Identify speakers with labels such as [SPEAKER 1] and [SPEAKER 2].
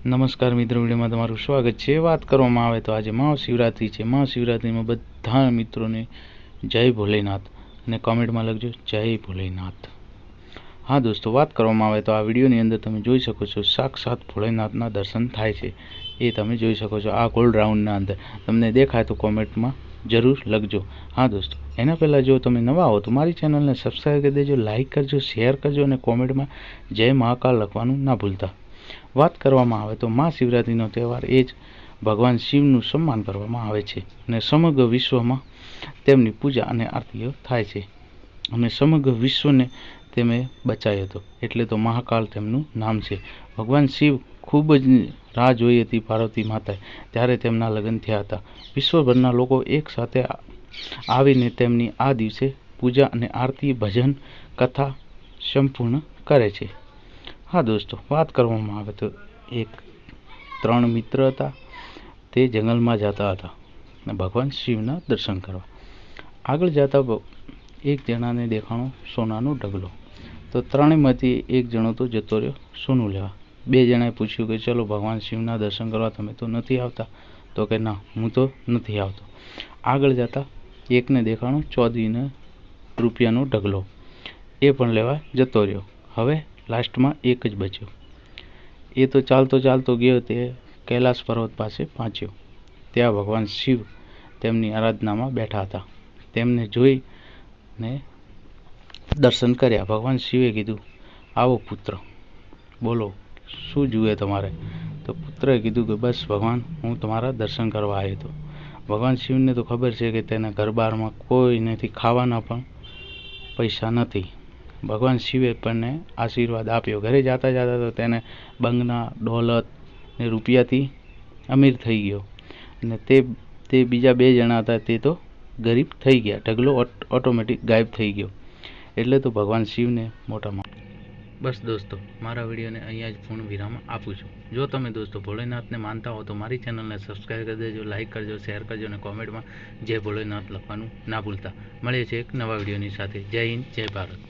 [SPEAKER 1] નમસ્કાર મિત્રો, વિડીયોમાં તમારું સ્વાગત છે। વાત કરવામાં આવે તો આજે મહાશિવરાત્રિ છે। મહાશિવરાત્રિમાં બધા મિત્રોને જય ભોલેનાથ અને કોમેન્ટમાં લખજો જય ભોલેનાથ। હા દોસ્તો, વાત કરવામાં આવે તો આ વિડીયોની અંદર તમે જોઈ શકો છો સાક્ષાત ભોલેનાથના દર્શન થાય છે, એ તમે જોઈ શકો છો। આ ગોલ્ડ રાઉન્ડના અંદર તમને દેખાય તો કોમેન્ટમાં જરૂર લખજો। હા દોસ્તો, એના પહેલાં જો તમે નવા હો તો મારી ચેનલને સબસ્ક્રાઈબ કરી દેજો, લાઇક કરજો, શેર કરજો અને કોમેન્ટમાં જય મહાકાલ લખવાનું ના ભૂલતા। વાત કરવામાં આવે તો મહાશિવરાત્રિનો તહેવાર એ જ ભગવાન શિવનું સન્માન કરવામાં આવે છે અને સમગ્ર વિશ્વમાં તેમની પૂજા અને આરતીઓ થાય છે અને સમગ્ર વિશ્વને તેમે બચાવ્યો હતો, એટલે તો મહાકાલ તેમનું નામ છે। ભગવાન શિવ ખૂબ જ રાહ જોઈ હતી પાર્વતી માતાએ, ત્યારે તેમના લગ્ન થયા હતા। વિશ્વભરના લોકો એક સાથે આવીને તેમની આ દિવસે પૂજા અને આરતી, ભજન, કથા સંપૂર્ણ કરે છે। હા દોસ્તો, વાત કરવામાં આવે તો ત્રણ મિત્ર હતા, તે જંગલમાં જતા હતા અને ભગવાન શિવના દર્શન કરવા। આગળ જતા એક જણાને દેખાણો સોનાનો ઢગલો, તો ત્રણેયમાંથી એક જણો તો જતો રહ્યો સોનું લેવા। બે જણાએ પૂછ્યું કે ચલો ભગવાન શિવના દર્શન કરવા તમે તો નથી આવતા? તો કે ના, હું તો નથી આવતો। આગળ જતા એકને દેખાણો ₹14 રૂપિયાનો ઢગલો, એ પણ લેવા જતો રહ્યો। હવે લાસ્ટમાં એક જ બચ્યો, એ તો ચાલતો ચાલતો ગયો, તે કૈલાસ પર્વત પાસે પહોંચ્યો। ત્યાં ભગવાન શિવ તેમની આરાધનામાં બેઠા હતા, તેમને જોઈને દર્શન કર્યા। ભગવાન શિવે કીધું, આવો પુત્ર, બોલો શું જુએ તમારે? તો પુત્રએ કીધું કે બસ ભગવાન, હું તમારા દર્શન કરવા આવ્યો હતો। ભગવાન શિવને તો ખબર છે કે તેના ઘરબારમાં કોઈ નથી, ખાવાના પણ પૈસા નથી। ભગવાન શિવે પણ આશીર્વાદ આપ્યો। ઘરે જતા જતા તો તેને બંગના, દોલત ને રૂપિયાથી અમીર થઈ ગયો અને તે બીજા બે જણા હતા તે તો ગરીબ થઈ ગયા। ઢગલો ઓટોમેટિક ગાયબ થઈ ગયો, એટલે તો ભગવાન શિવને મોટામાં। બસ દોસ્તો, મારા વિડીયોને અહીંયા જ પૂર્ણ વિરામ આપું છું। જો તમે દોસ્તો ભોલેનાથને માનતા હો તો મારી ચેનલને સબસ્ક્રાઈબ કરી દેજો, લાઇક કરજો, શેર કરજો અને કોમેન્ટમાં જય ભોલેનાથ લખવાનું ના ભૂલતા। મળીએ છીએ એક નવા વિડીયોની સાથે। જય હિન્દ, જય ભારત।